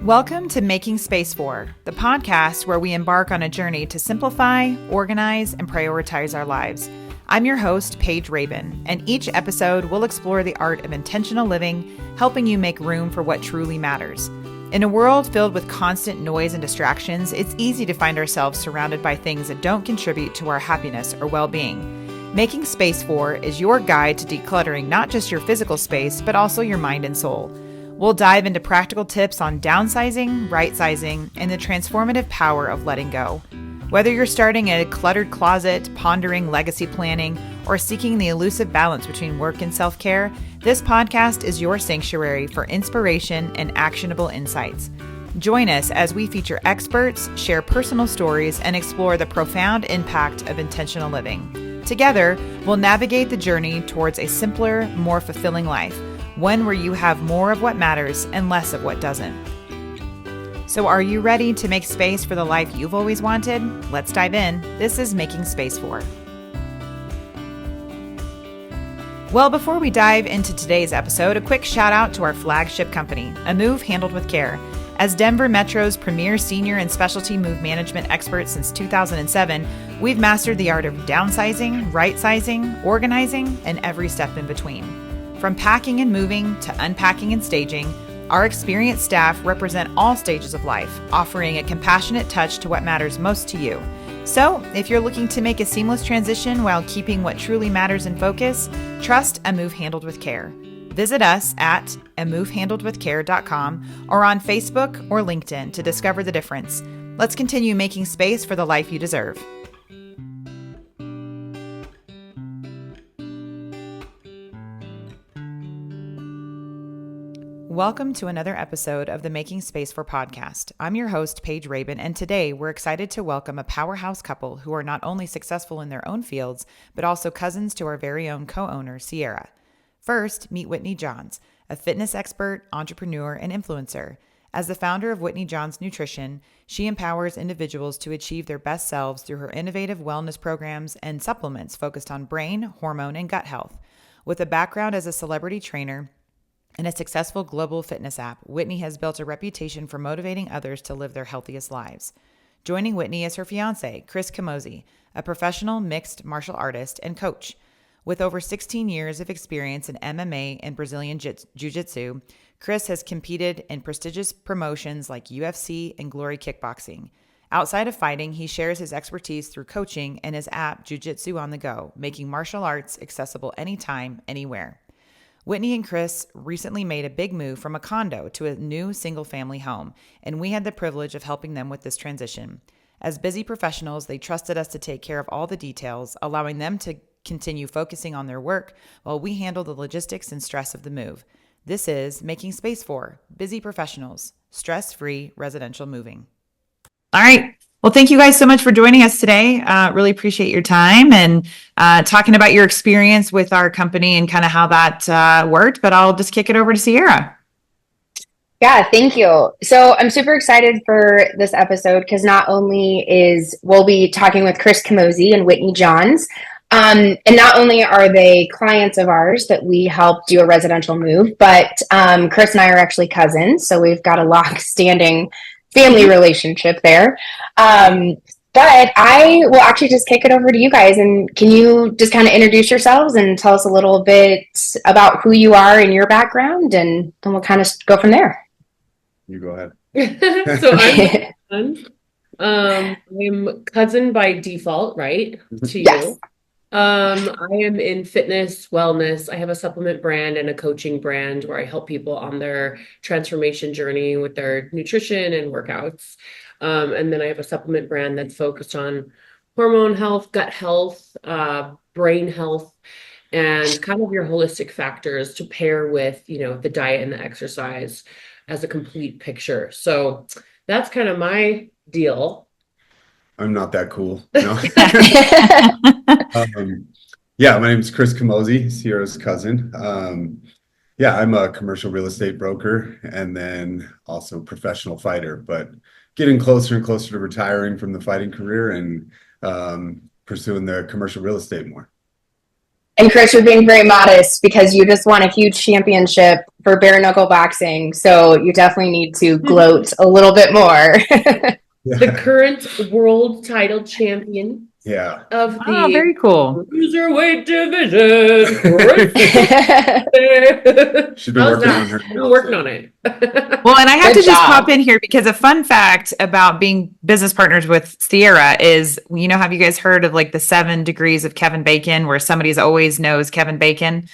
Welcome to Making Space For, the podcast where we embark on a journey to simplify, organize, and prioritize our lives. I'm your host, Paige Rabin, and each episode will explore the art of intentional living, helping you make room for what truly matters. In a world filled with constant noise and distractions, it's easy to find ourselves surrounded by things that don't contribute to our happiness or well-being. Making Space For is your guide to decluttering not just your physical space, but also your mind and soul. We'll dive into practical tips on downsizing, right-sizing, and the transformative power of letting go. Whether you're starting a cluttered closet, pondering legacy planning, or seeking the elusive balance between work and self-care, this podcast is your sanctuary for inspiration and actionable insights. Join us as we feature experts, share personal stories, and explore the profound impact of intentional living. Together, we'll navigate the journey towards a simpler, more fulfilling life. One where you have more of what matters and less of what doesn't. So are you ready to make space for the life you've always wanted? Let's dive in. This is Making Space For. Well, before we dive into today's episode, a quick shout out to our flagship company, A Move Handled with Care. As Denver Metro's premier senior and specialty move management expert since 2007, we've mastered the art of downsizing, right-sizing, organizing, and every step in between. From packing and moving to unpacking and staging, our experienced staff represent all stages of life, offering a compassionate touch to what matters most to you. So, if you're looking to make a seamless transition while keeping what truly matters in focus, trust A Move Handled with Care. Visit us at amovehandledwithcare.com or on Facebook or LinkedIn to discover the difference. Let's continue making space for the life you deserve. Welcome to another episode of the Making Space For podcast. I'm your host, Paige Rabin, and today we're excited to welcome a powerhouse couple who are not only successful in their own fields, but also cousins to our very own co-owner, Sierra. First, meet Whitney Johns, a fitness expert, entrepreneur, and influencer. As the founder of Whitney Johns Nutrition, she empowers individuals to achieve their best selves through her innovative wellness programs and supplements focused on brain, hormone, and gut health. With a background as a celebrity trainer and a successful global fitness app, Whitney has built a reputation for motivating others to live their healthiest lives. Joining Whitney is her fiance, Chris Camozzi, a professional mixed martial artist and coach. With over 16 years of experience in MMA and Brazilian Jiu-Jitsu, Chris has competed in prestigious promotions like UFC and Glory Kickboxing. Outside of fighting, he shares his expertise through coaching and his app, Jiu-Jitsu on the Go, making martial arts accessible anytime, anywhere. Whitney and Chris recently made a big move from a condo to a new single-family home, and we had the privilege of helping them with this transition. As busy professionals, they trusted us to take care of all the details, allowing them to continue focusing on their work while we handle the logistics and stress of the move. This is Making Space For Busy Professionals, Stress-Free Residential Moving. All right. Well, thank you guys so much for joining us today. Really appreciate your time and talking about your experience with our company and kind of how that worked. But I'll just kick it over to Sierra. Yeah, thank you. So I'm super excited for this episode because not only we'll be talking with Chris Camozzi and Whitney Johns, and not only are they clients of ours that we help do a residential move, but Chris and I are actually cousins, so we've got a long-standing family relationship there. But I will actually just kick it over to you guys. And can you just kind of introduce yourselves and tell us a little bit about who you are and your background, and then we'll kind of go from there. You go ahead. So I'm cousin by default, right? To you. Yes. I am in fitness, wellness. I have a supplement brand and a coaching brand where I help people on their transformation journey with their nutrition and workouts. And then I have a supplement brand that's focused on hormone health, gut health, brain health, and kind of your holistic factors to pair with, the diet and the exercise as a complete picture. So that's kind of my deal. I'm not that cool. No. My name is Chris Camozzi, Sierra's cousin. I'm a commercial real estate broker and then also professional fighter, but getting closer and closer to retiring from the fighting career and pursuing the commercial real estate more. And Chris, you're being very modest because you just won a huge championship for bare knuckle boxing. So you definitely need to gloat a little bit more. The current world title champion Yeah. of Oh, the very cool. cruiserweight division. She's been working on her. Been working on it. Well, and I have Good to just job. pop in here because a fun fact about being business partners with Sierra is, have you guys heard of like the 7 degrees of Kevin Bacon, where somebody's always knows Kevin Bacon?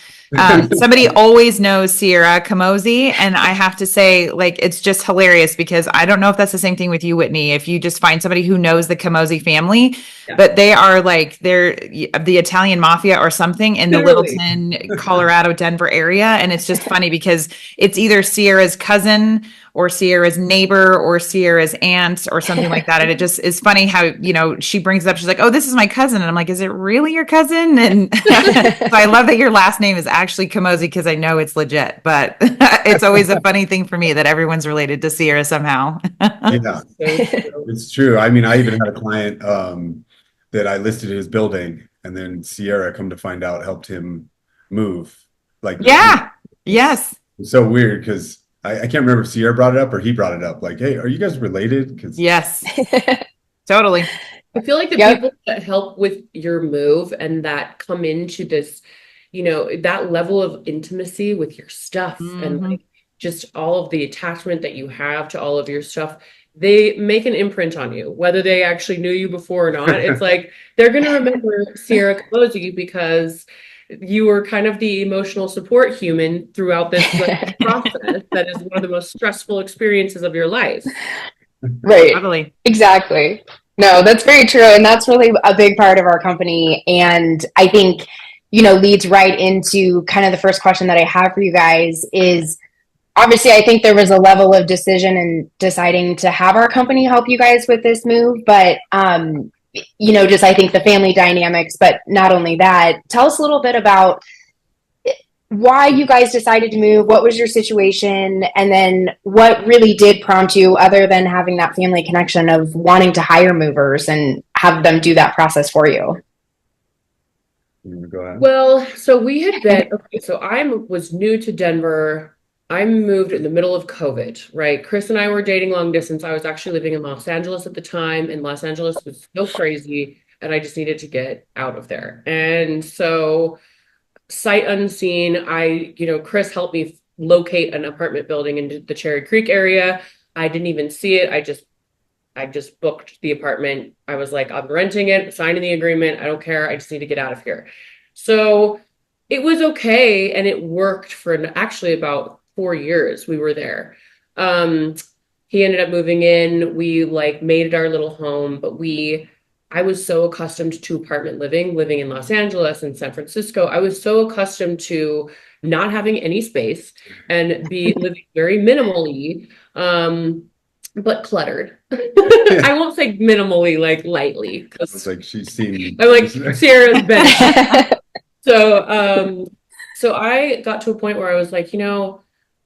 Somebody always knows Sierra Camozzi. And I have to say, like, it's just hilarious because I don't know if that's the same thing with you, Whitney, if you just find somebody who knows the Camozzi family, but they are like, they're the Italian mafia or something in the Littleton, Colorado, Denver area. And it's just funny because it's either Sierra's cousin or Sierra's neighbor or Sierra's aunt or something like that. And it just is funny how, she brings it up. She's like, oh, this is my cousin. And I'm like, is it really your cousin? And so I love that your last name is actually Camozzi because I know it's legit, but it's always a funny thing for me that everyone's related to Sierra somehow. Yeah, it's true. I mean, I even had a client that I listed his building, and then Sierra, come to find out, helped him move. Like, yeah, yes. It's so weird because I can't remember if Sierra brought it up or he brought it up. Like, hey, are you guys related? Yes, totally. I feel like the people that help with your move and that come into this, that level of intimacy with your stuff and like just all of the attachment that you have to all of your stuff, they make an imprint on you, whether they actually knew you before or not. It's like they're going to remember Sierra Camozzi because you were kind of the emotional support human throughout this process that is one of the most stressful experiences of your life. Right. Totally. Exactly. No, that's very true. And that's really a big part of our company. And I think, leads right into kind of the first question that I have for you guys is, obviously, I think there was a level of decision in deciding to have our company help you guys with this move, but just I think the family dynamics, but not only that, tell us a little bit about why you guys decided to move, what was your situation, and then what really did prompt you, other than having that family connection of wanting to hire movers and have them do that process for you. Go ahead. Well, so we had been, so I was new to Denver. I moved in the middle of COVID, right? Chris and I were dating long distance. I was actually living in Los Angeles at the time, and Los Angeles was so crazy, and I just needed to get out of there. And so, sight unseen, Chris helped me locate an apartment building in the Cherry Creek area. I didn't even see it. I just booked the apartment. I was like, I'm renting it, signing the agreement. I don't care. I just need to get out of here. So it was okay. And it worked for actually about 4 years. We were there. He ended up moving in. We made it our little home, but I was so accustomed to apartment living in Los Angeles and San Francisco. I was so accustomed to not having any space and living very minimally, but cluttered. I won't say minimally, lightly. It's like she's seen. I'm like Sierra's bed. So I got to a point where I was like,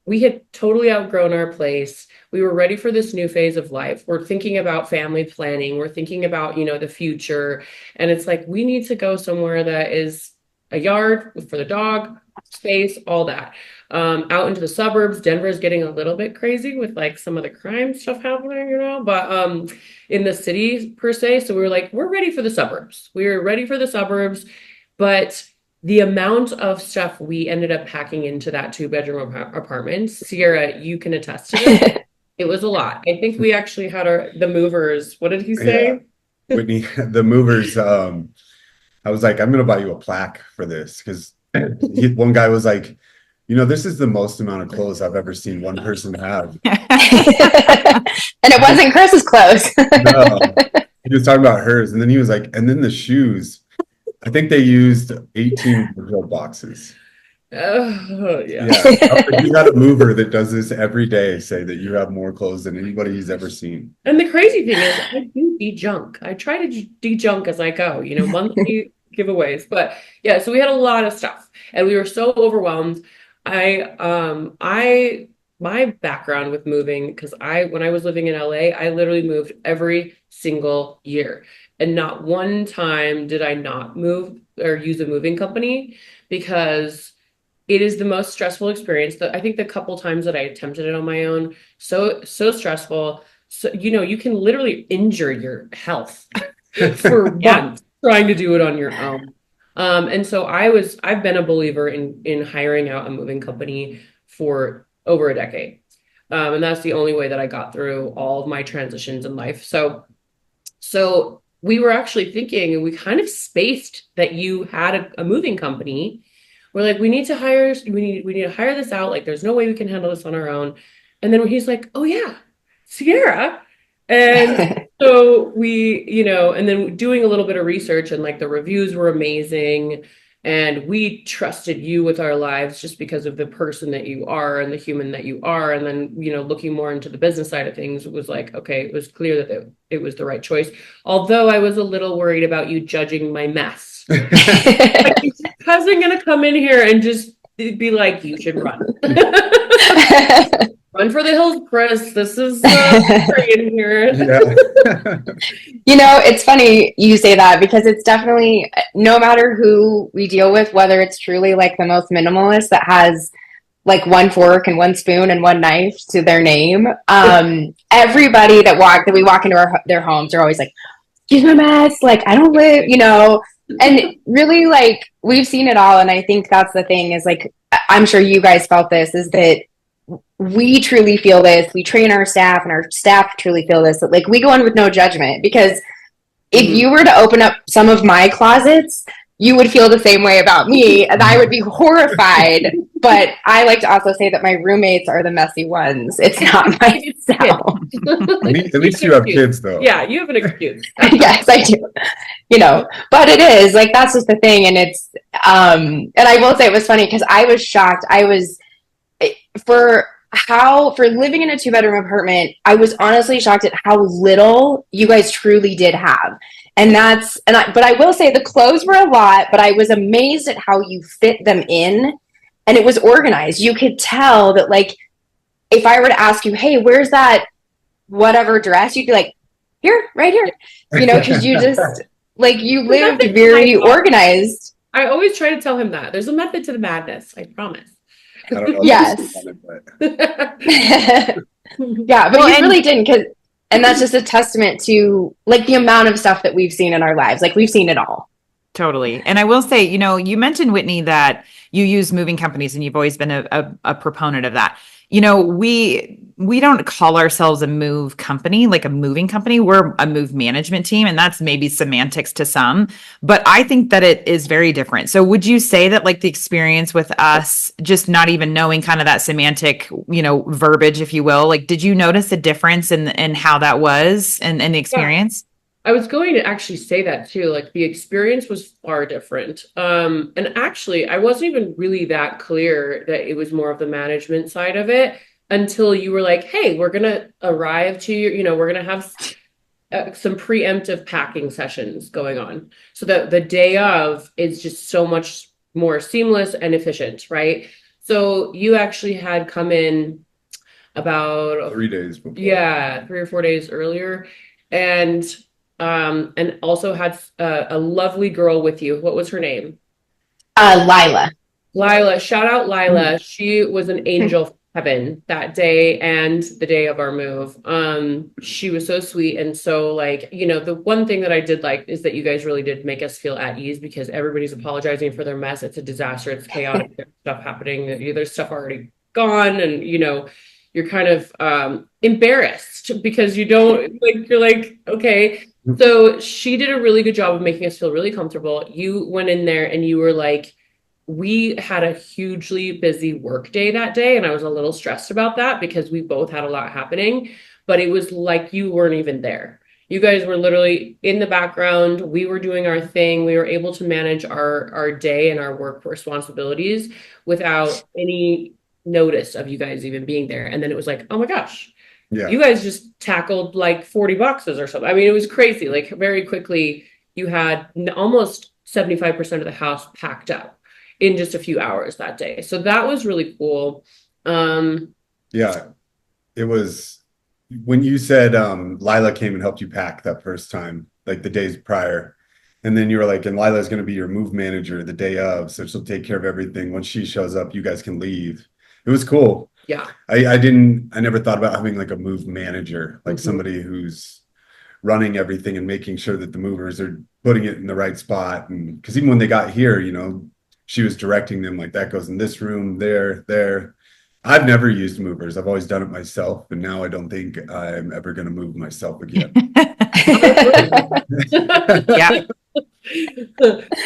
we had totally outgrown our place. We were ready for this new phase of life. We're thinking about family planning. We're thinking about, the future. And it's like, we need to go somewhere that is a yard for the dog, space, all that. Out into the suburbs. Denver is getting a little bit crazy with some of the crime stuff happening, but in the city per se. So we were like, we're ready for the suburbs. We were ready for the suburbs, but the amount of stuff we ended up packing into that 2-bedroom apartment, Sierra, you can attest to it. It was a lot. I think we actually had the movers. What did he say? Yeah. Whitney, the movers. I was like, I'm going to buy you a plaque for this because one guy was like, this is the most amount of clothes I've ever seen one person have. And it wasn't Chris's clothes. No, he was talking about hers. And then he was like, and then the shoes. I think they used 18 wardrobe boxes. Oh, yeah. You got a mover that does this every day, say that you have more clothes than anybody he's ever seen. And the crazy thing is, I do de-junk. I try to de-junk as I go, monthly giveaways. But yeah, so we had a lot of stuff, and we were so overwhelmed. I my background with moving, because when I was living in LA, I literally moved every single year. And not one time did I not move or use a moving company, because it is the most stressful experience. That I think the couple times that I attempted it on my own, so stressful. So, you can literally injure your health for Yeah. months trying to do it on your own. And so I've been a believer in hiring out a moving company for over a decade. And that's the only way that I got through all of my transitions in life. So we were actually thinking, and we kind of spaced that you had a moving company. We're like, we need to hire this out. Like, there's no way we can handle this on our own. And then he's like, oh yeah, Sierra. And so and then doing a little bit of research, and like the reviews were amazing. And we trusted you with our lives just because of the person that you are and the human that you are. And then, looking more into the business side of things, it was like, okay, it was clear that it was the right choice. Although I was a little worried about you judging my mess. Like, is your cousin going to come in here and just be like, you should run? Run for the hills, Chris. This is in here. It's funny you say that, because it's definitely, no matter who we deal with, whether it's truly like the most minimalist that has like one fork and one spoon and one knife to their name, everybody that we walk into their homes are always like, excuse my mess, like I don't live, and really, like, we've seen it all. And I think that's the thing, is like, I'm sure you guys felt this, is that we truly feel this. We train our staff, and our staff truly feel this, that like we go in with no judgment, because if you were to open up some of my closets, you would feel the same way about me, and I would be horrified. But I like to also say that my roommates are the messy ones. It's not myself. At least you have kids, though. Yeah, you have an excuse. Yes, I do. But it is like, that's just the thing. And it's and I will say, it was funny because I was shocked. For living in a 2-bedroom apartment, I was honestly shocked at how little you guys truly did have. But I will say the clothes were a lot, but I was amazed at how you fit them in, and it was organized. You could tell that, like, if I were to ask you, hey, where's that whatever dress, you'd be like, here, right here, because you just, like, you lived very organized. I always try to tell him that there's a method to the madness. I promise. I don't know. Yes. Yeah, but you really didn't, and that's just a testament to like the amount of stuff that we've seen in our lives. Like, we've seen it all. Totally. And I will say, you mentioned, Whitney, that you use moving companies, and you've always been a proponent of that. We don't call ourselves a move company, like a moving company. We're a move management team, and that's maybe semantics to some, but I think that it is very different. So would you say that, like, the experience with us, just not even knowing kind of that semantic, verbiage, if you will, like, did you notice a difference in how that was and the experience? Yeah. I was going to actually say that too. Like, the experience was far different. And actually, I wasn't even really that clear that it was more of the management side of it until you were like, hey, we're going to arrive to your, we're going to have some preemptive packing sessions going on. So that the day of is just so much more seamless and efficient, right? So you actually had come in about 3 days before. Yeah, 3 or 4 days earlier. And also had a lovely girl with you. What was her name? Lila. Shout out Lila. She was an angel from heaven that day and the day of our move. She was so sweet. And so, like, the one thing that I did like is that you guys really did make us feel at ease, because everybody's apologizing for their mess. It's a disaster. It's chaotic. There's stuff happening. There's stuff already gone. And, you're kind of embarrassed because you don't, like, you're like, okay. So she did a really good job of making us feel really comfortable. You went in there and you were like, we had a hugely busy work day that day, and I was a little stressed about that because we both had a lot happening, but it was like you weren't even there. You guys were literally in the background. We were doing our thing. We were able to manage our day and our work responsibilities without any notice of you guys even being there. And then it was like, oh my gosh. Yeah. You guys just tackled like 40 boxes or something. I mean, it was crazy. Like, very quickly, you had almost 75% of the house packed up in just a few hours that day. So that was really cool. Yeah, it was when you said Lila came and helped you pack that first time, like the days prior. And then you were like, and Lila's going to be your move manager the day of, so she'll take care of everything. Once she shows up, you guys can leave. It was cool. Yeah. I never thought about having like a move manager, like Mhm. somebody who's running everything and making sure that the movers are putting it in the right spot. And because even when they got here, she was directing them like that goes in this room, there. I've never used movers. I've always done it myself, and now I don't think I'm ever going to move myself again. Yeah.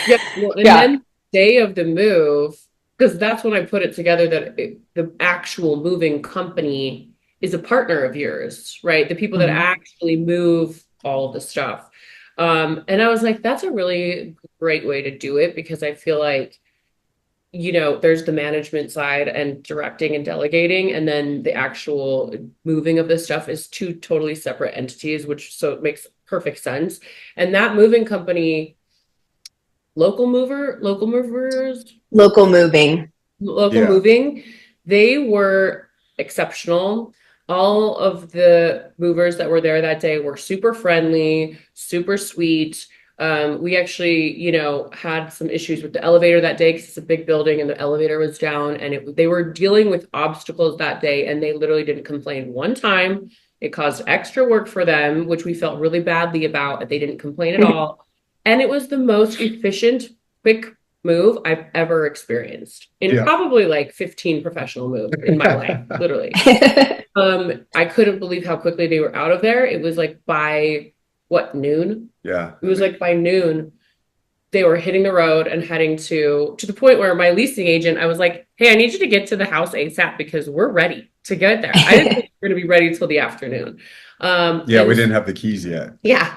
Yeah, well, and Yeah. then day of the move, because that's when I put it together that the actual moving company is a partner of yours, right? The people that Mhm. actually move all of the stuff. And I was like, that's a really great way to do it because I feel like, there's the management side and directing and delegating, and then the actual moving of this stuff is two totally separate entities, which so it makes perfect sense. And that moving company, local movers, Local moving. local Yeah. moving, they were exceptional. All of the movers that were there that day were super friendly, super sweet. We actually, had some issues with the elevator that day because it's a big building and the elevator was down, and they were dealing with obstacles that day, and they literally didn't complain one time. It caused extra work for them, which we felt really badly about. They didn't complain at all. And it was the most efficient, quick move I've ever experienced in Yeah. probably like 15 professional moves in my life, literally. I couldn't believe how quickly they were out of there. It was like by noon? Yeah. It was like by noon, they were hitting the road and heading to the point where my leasing agent, I was like, hey, I need you to get to the house ASAP because we're ready to get there. I didn't think we were going to be ready till the afternoon. Yeah, we didn't have the keys yet. Yeah.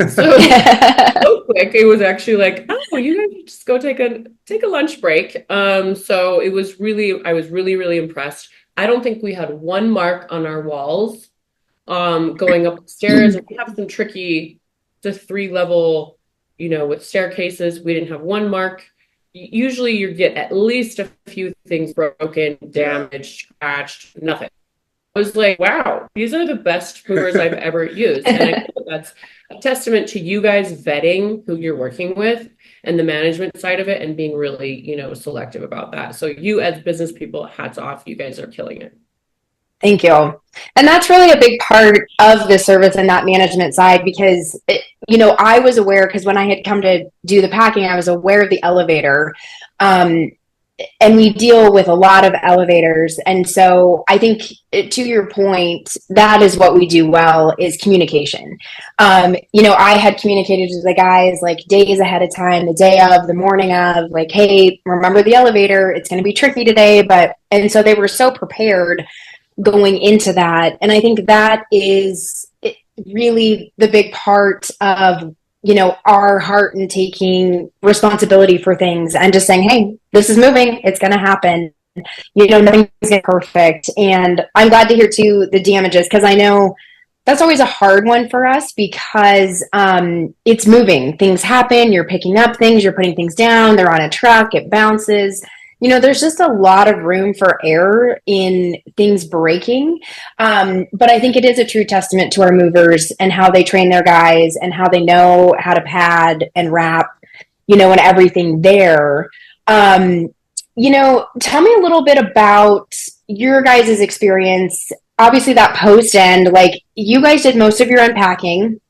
So quick. It was actually like, oh, you guys should just go take a lunch break. So I was really, really impressed. I don't think we had one mark on our walls going up the stairs. And we have some tricky, the 3-level, with staircases. We didn't have one mark. Usually you get at least a few things broken, damaged, scratched, nothing. I was like, wow, these are the best movers I've ever used. And I think that's a testament to you guys vetting who you're working with and the management side of it and being really, selective about that. So you as business people, hats off, you guys are killing it. Thank you. And that's really a big part of the service and that management side because, I was aware because when I had come to do the packing, I was aware of the elevator. And we deal with a lot of elevators. And so I think to your point, that is what we do well is communication. I had communicated to the guys like days ahead of time, the day of, the morning of, like, hey, remember the elevator, it's going to be tricky today. And so they were so prepared going into that. And I think that is really the big part of, our heart and taking responsibility for things and just saying, hey, this is moving. It's going to happen. Nothing's perfect. And I'm glad to hear too the damages because I know that's always a hard one for us because it's moving. Things happen. You're picking up things. You're putting things down. They're on a truck. It bounces. There's just a lot of room for error in things breaking. But I think it is a true testament to our movers and how they train their guys and how they know how to pad and wrap, and everything there. Tell me a little bit about your guys' experience. Obviously, that post end, like you guys did most of your unpacking,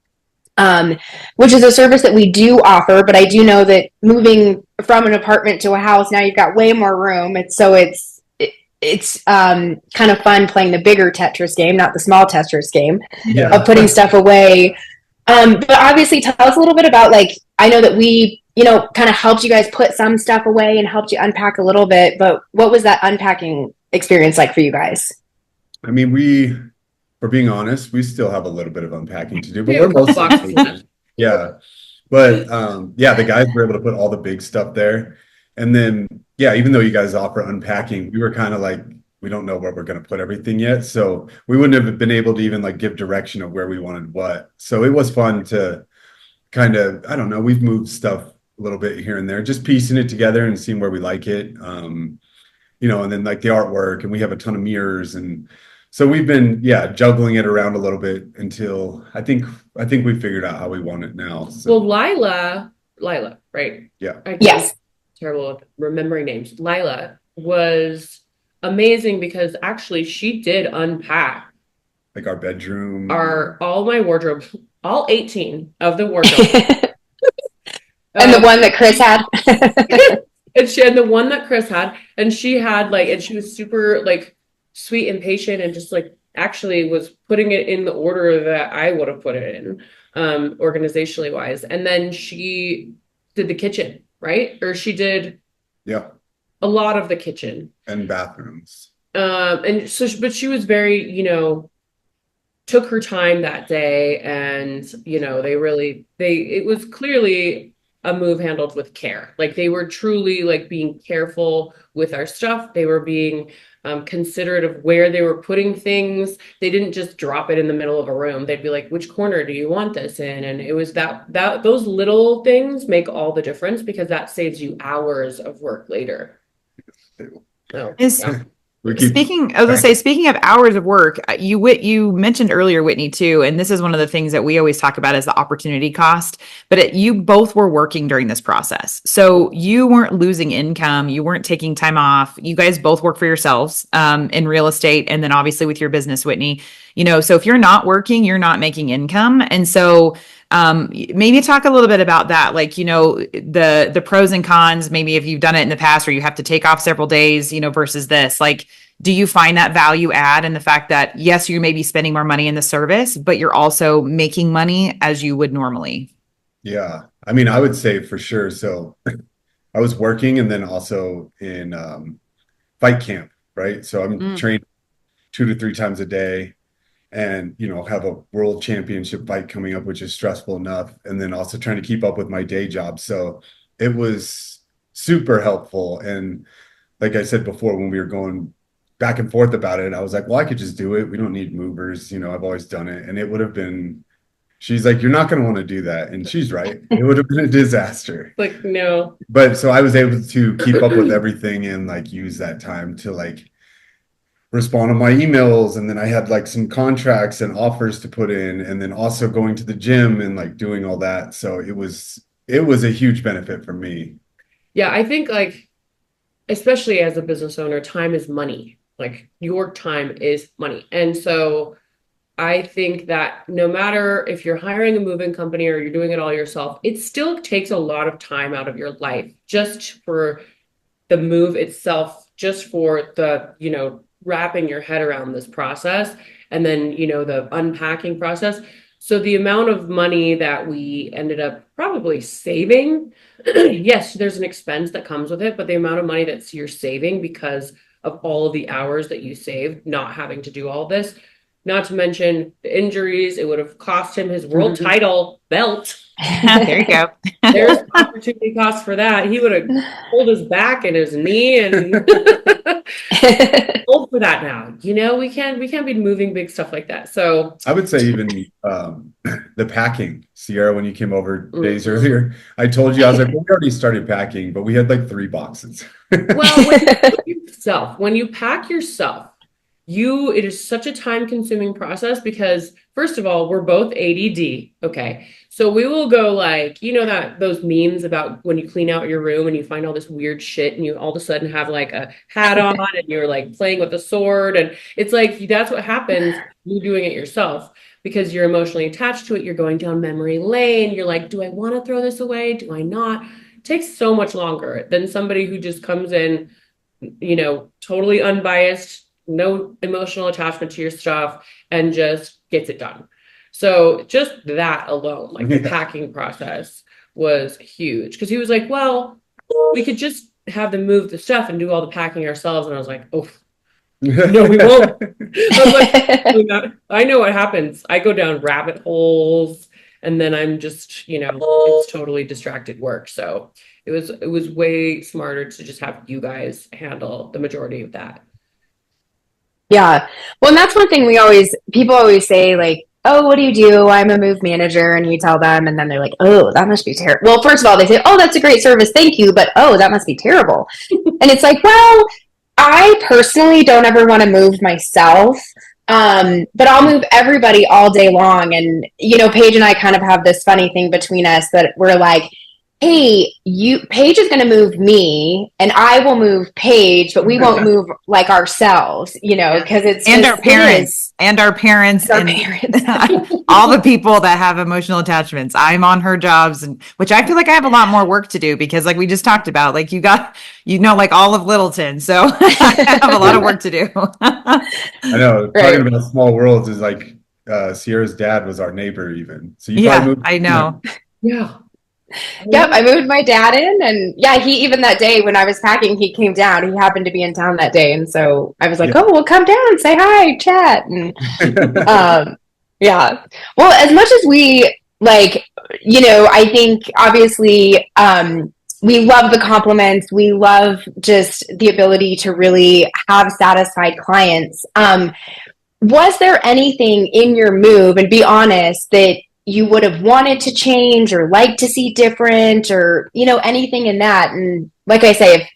which is a service that we do offer. But I do know that moving from an apartment to a house, now you've got way more room. It's kind of fun playing the bigger Tetris game, not the small Tetris game of putting stuff away. But obviously, tell us a little bit about like I know that we kind of helped you guys put some stuff away and helped you unpack a little bit. But what was that unpacking experience like for you guys? I mean, for being honest, we still have a little bit of unpacking to do, but Yeah, we're mostly boxes. yeah. But yeah, the guys were able to put all the big stuff there. And then yeah, even though you guys offer unpacking, we were kind of like, we don't know where we're going to put everything yet. So we wouldn't have been able to even like give direction of where we wanted what. So it was fun to kind of, I don't know, we've moved stuff a little bit here and there, just piecing it together and seeing where we like it. and then like the artwork, and we have a ton of mirrors. And so we've been, juggling it around a little bit until I think we figured out how we want it now. So. Well, Lila, right? Yeah. Yes. Terrible with remembering names. Lila was amazing because actually she did unpack Like our bedroom. all my wardrobe, all 18 of the wardrobe. And the one that Chris had. And she had the one that Chris had, and she had and she was super sweet and patient, and just actually was putting it in the order that I would have put it in, organizationally wise. And then she did the kitchen, right? Or she did a lot of the kitchen and bathrooms. And so, but she was very, took her time that day, and it was clearly a move handled with care. Like they were truly being careful with our stuff. They were being considerate of where they were putting things. They didn't just drop it in the middle of a room. They'd be like, which corner do you want this in? And it was that those little things make all the difference, because that saves you hours of work later. Oh, yeah. Speaking of hours of work, you mentioned earlier, Whitney, too, and this is one of the things that we always talk about is the opportunity cost, but you both were working during this process. So you weren't losing income. You weren't taking time off. You guys both work for yourselves, in real estate. And then obviously with your business, Whitney, so if you're not working, you're not making income. And so maybe talk a little bit about that, the pros and cons, maybe if you've done it in the past where you have to take off several days, versus this. Do you find that value add in the fact that, yes, you may be spending more money in the service, but you're also making money as you would normally? Yeah. I mean, I would say for sure. So I was working and then also in fight camp, right? So I'm trained 2 to 3 times a day, and have a world championship fight coming up, which is stressful enough, and then also trying to keep up with my day job. So it was super helpful. And like I said before, when we were going back and forth about it, I was like, well, I could just do it. We don't need movers. I've always done it. And it would have been, she's like, you're not going to want to do that. And she's right. It would have been a disaster. No. But so I was able to keep up with everything and use that time to respond to my emails. And then I had some contracts and offers to put in, and then also going to the gym and doing all that. So it was a huge benefit for me. Yeah. I think especially as a business owner, time is money. Your time is money. And so I think that no matter if you're hiring a moving company or you're doing it all yourself, it still takes a lot of time out of your life just for the move itself, just for the, wrapping your head around this process, and then, the unpacking process. So the amount of money that we ended up probably saving, yes, there's an expense that comes with it, but the amount of money that you're saving because of all of the hours that you saved, not having to do all this, not to mention the injuries, it would have cost him his world title belt. There you go. There's opportunity cost for that. He would have pulled his back and his knee and old for that now. We can't be moving big stuff like that. So I would say even the packing, Sierra, when you came over days earlier, I told you, I was like, well, we already started packing, but we had 3 boxes. Well, when you pack yourself, it is such a time consuming process because first of all, we're both ADD. Okay. So we will go that those memes about when you clean out your room and you find all this weird shit and you all of a sudden have a hat on and you're playing with a sword. And it's that's what happens. You doing it yourself because you're emotionally attached to it. You're going down memory lane. You're do I want to throw this away? Do I not? It takes so much longer than somebody who just comes in, totally unbiased, no emotional attachment to your stuff, and just gets it done. So just that alone, the packing process was huge because he was like, well, we could just have them move the stuff and do all the packing ourselves. And I was like, oh, no, we won't. I was like, I know what happens. I go down rabbit holes and then I'm just, it's totally distracted work. So it was way smarter to just have you guys handle the majority of that. Yeah. Well, and that's one thing people always say oh, what do you do? I'm a move manager. And you tell them, and then they're like, oh, that must be terrible. Well, first of all, they say, oh, that's a great service. Thank you. But, oh, that must be terrible. And it's well, I personally don't ever want to move myself. But I'll move everybody all day long. And, Paige and I kind of have this funny thing between us that we're like, hey, Paige is going to move me and I will move Paige, but we won't move like ourselves, because it's and just, our parents and our parents our and parents. all the people that have emotional attachments. I'm on her jobs, and which I feel like I have a lot more work to do because, like we just talked about, like like all of Littleton, so I have a lot of work to do. I know. Right. Talking about small worlds is like Sierra's dad was our neighbor even. So you probably Yeah, moved. I know. Yeah. Yep, I moved my dad in, and yeah, he even that day when I was packing, he came down. He happened to be in town that day, and so I was like, Yeah. "Oh, well, come down, say hi, chat." And yeah. Well, as much as we like, I think obviously we love the compliments. We love just the ability to really have satisfied clients. Was there anything in your move, and be honest, that you would have wanted to change or like to see different, or anything in that? And like I say,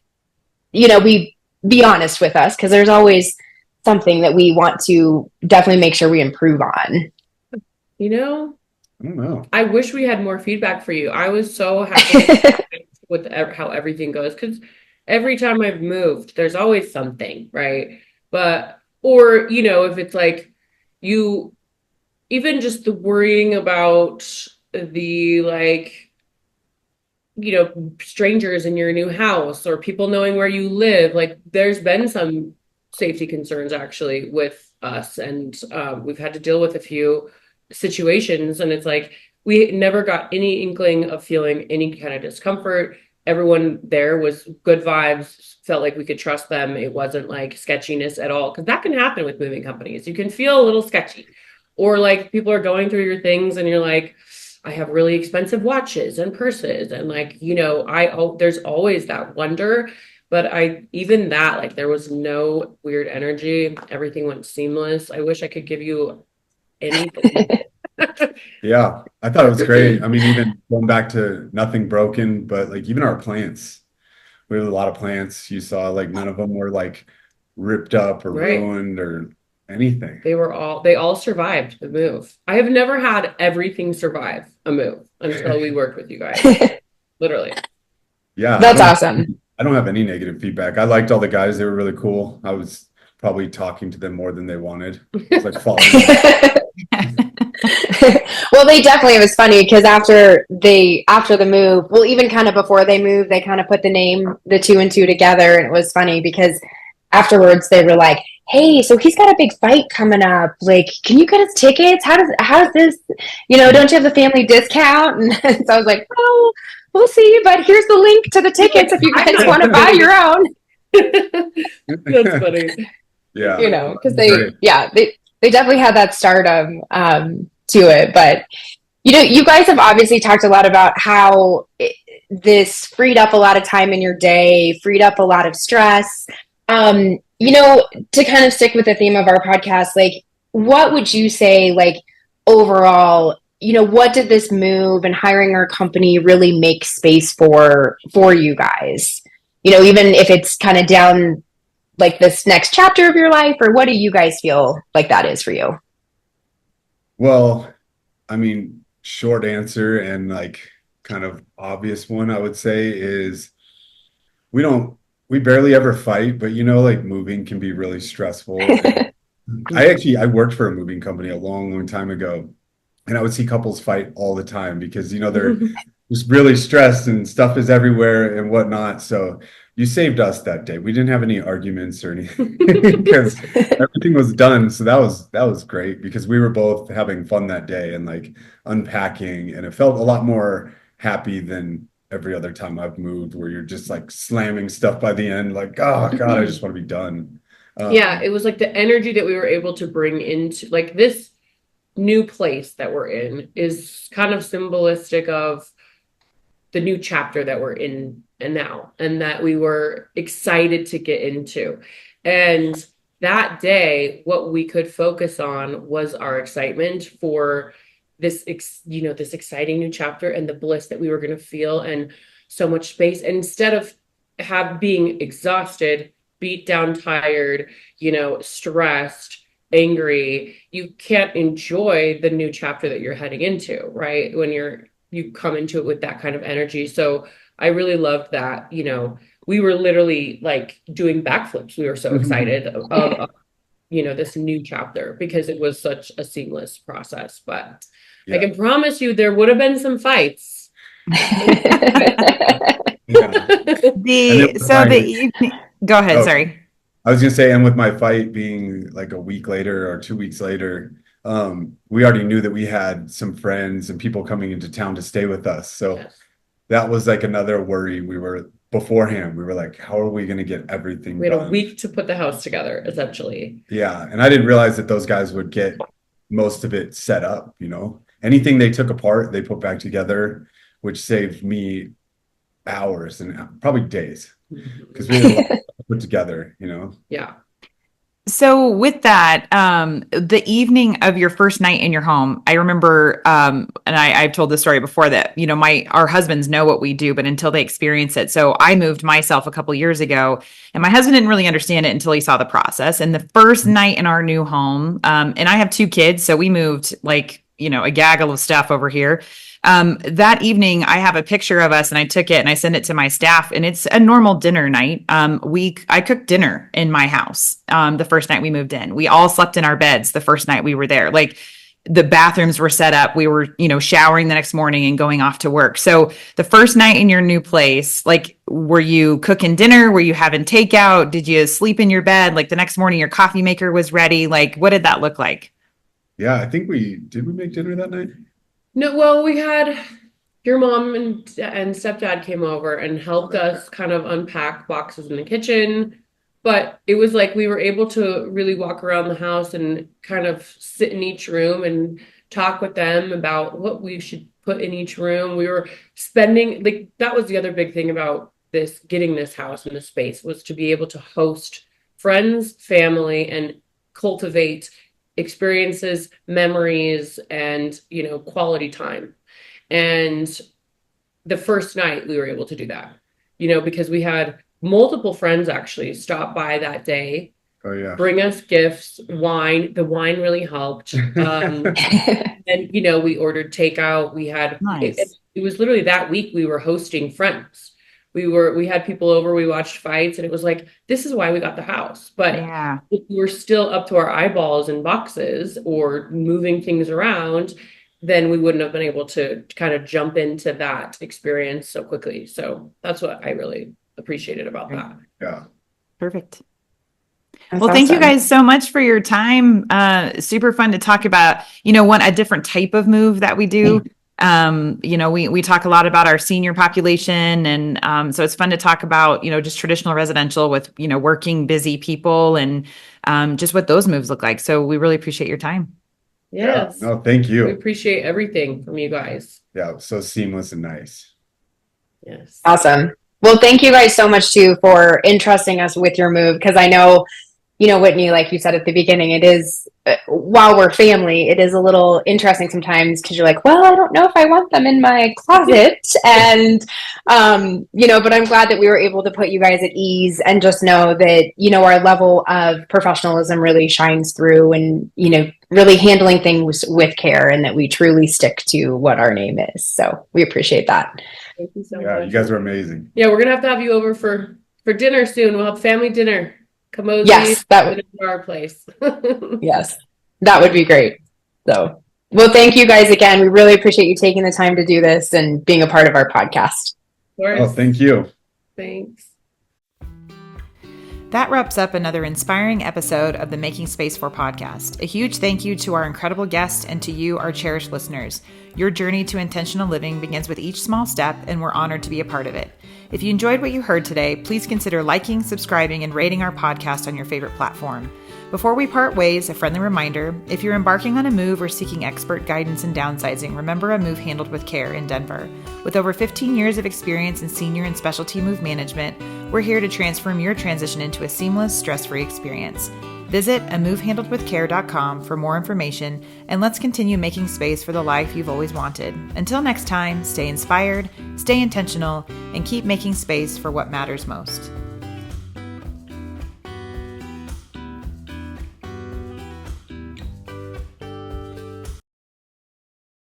if we be honest with us, because there's always something that we want to definitely make sure we improve on. I don't know. I wish we had more feedback for you. I was so happy with how everything goes, because every time I've moved, there's always something, right? But, or, if it's like you, even just the worrying about the like, strangers in your new house or people knowing where you live, like there's been some safety concerns actually with us, and we've had to deal with a few situations, and it's like we never got any inkling of feeling any kind of discomfort. Everyone there was good vibes, felt like we could trust them. It wasn't like sketchiness at all, because that can happen with moving companies. You can feel a little sketchy, or like people are going through your things and you're like, I have really expensive watches and purses, and like, there's always that wonder. But even that, like, there was no weird energy. Everything went seamless. I wish I could give you anything. Yeah, I thought it was great. I mean, even going back to nothing broken, but like even our plants, we have a lot of plants. You saw like none of them were like ripped up or Right. ruined or anything. They all survived the move. I have never had everything survive a move until we worked with you guys. Literally. Yeah, That's awesome. I don't have any negative feedback. I liked all the guys. They were really cool. I was probably talking to them more than they wanted. It was like following. Well, it was funny because after the move, well, even kind of before they moved, they kind of put the two and two together, and it was funny because afterwards they were like, "Hey, so he's got a big fight coming up. Like, can you get us tickets? How does this? Don't you have the family discount?" And so I was like, "Oh, we'll see, but here's the link to the tickets if you guys want to buy your own." That's funny. Yeah, because they definitely had that stardom to it. But you guys have obviously talked a lot about how this freed up a lot of time in your day, freed up a lot of stress. To kind of stick with the theme of our podcast, like, what would you say, like, overall, what did this move and hiring our company really make space for you guys? Even if it's kind of down like this next chapter of your life, or what do you guys feel like that is for you? Well, I mean, short answer and like kind of obvious one, I would say, is we barely ever fight, but like moving can be really stressful. I worked for a moving company a long, long time ago, and I would see couples fight all the time because they're just really stressed and stuff is everywhere and whatnot. So you saved us that day. We didn't have any arguments or anything because everything was done. So that was great because we were both having fun that day and like unpacking, and it felt a lot more happy than every other time I've moved, where you're just like slamming stuff by the end, like, oh God, I just want to be done. Yeah, it was like the energy that we were able to bring into like this new place that we're in is kind of symbolistic of the new chapter that we're in and now, and that we were excited to get into. And that day, what we could focus on was our excitement for this, this exciting new chapter and the bliss that we were going to feel, and so much space. And instead of being exhausted, beat down, tired, stressed, angry, you can't enjoy the new chapter that you're heading into, right? When you come into it with that kind of energy. So I really loved that, we were literally like doing backflips. We were so excited of this new chapter because it was such a seamless process. But I can promise you there would have been some fights. Go ahead, sorry. I was gonna say, and with my fight being like a week later or 2 weeks later, we already knew that we had some friends and people coming into town to stay with us. So that was like another worry. Beforehand, we were like, how are we going to get everything We had done? A week to put the house together, essentially. Yeah. And I didn't realize that those guys would get most of it set up, anything they took apart, they put back together, which saved me hours and probably days because we had a lot to put together, Yeah. So with that, the evening of your first night in your home, I remember, and I've told this story before that, our husbands know what we do, but until they experience it. So I moved myself a couple years ago and my husband didn't really understand it until he saw the process. And the first night in our new home, and I have 2 kids, so we moved like, a gaggle of stuff over here. That evening I have a picture of us and I took it and I sent it to my staff and it's a normal dinner night. I cooked dinner in my house. The first night we moved in, we all slept in our beds. The first night we were there, like the bathrooms were set up. We were, showering the next morning and going off to work. So the first night in your new place, like, were you cooking dinner? Were you having takeout? Did you sleep in your bed? Like the next morning your coffee maker was ready. Like, what did that look like? Yeah, I think we make dinner that night? No, well, we had your mom and stepdad came over and helped us kind of unpack boxes in the kitchen. But it was like we were able to really walk around the house and kind of sit in each room and talk with them about what we should put in each room. We were spending, like, that was the other big thing about getting this house and this space was to be able to host friends, family, and cultivate experiences, memories, and quality time. And the first night we were able to do that, because we had multiple friends actually stop by that day. Oh yeah. Bring us gifts, wine. The wine really helped. And we ordered takeout. We had nice. It was literally that week we were hosting friends. We had people over, we watched fights, and it was like, this is why we got the house. But if we were still up to our eyeballs in boxes or moving things around, then we wouldn't have been able to kind of jump into that experience so quickly. So that's what I really appreciated about that. Yeah. Perfect. Well, thank you guys so much for your time. Super fun to talk about, a different type of move that we do. We talk a lot about our senior population and so it's fun to talk about, just traditional residential with, working busy people and just what those moves look like. So we really appreciate your time. Yes. Yeah. No, thank you. We appreciate everything from you guys. Yeah, so seamless and nice. Yes. Awesome. Well, thank you guys so much too for entrusting us with your move because I know Whitney, like you said at the beginning, it is, while we're family, it is a little interesting sometimes because you're like, well, I don't know if I want them in my closet. And, but I'm glad that we were able to put you guys at ease and just know that, our level of professionalism really shines through and, really handling things with care and that we truly stick to what our name is. So we appreciate that. Thank you so Yeah, much. you guys are amazing. Yeah, we're going to have you over for dinner soon. We'll have family dinner. Camozzi, yes, that would be our place. Yes, that would be great. So, well, thank you guys again. We really appreciate you taking the time to do this and being a part of our podcast. Oh, thank you. Thanks. That wraps up another inspiring episode of the Making Space for podcast. A huge thank you to our incredible guests and to you, our cherished listeners. Your journey to intentional living begins with each small step, and we're honored to be a part of it. If you enjoyed what you heard today, please consider liking, subscribing, and rating our podcast on your favorite platform. Before we part ways, a friendly reminder, if you're embarking on a move or seeking expert guidance in downsizing, remember A Move Handled with Care in Denver. With over 15 years of experience in senior and specialty move management, we're here to transform your transition into a seamless, stress-free experience. Visit amovehandledwithcare.com for more information, and let's continue making space for the life you've always wanted. Until next time, stay inspired, stay intentional, and keep making space for what matters most.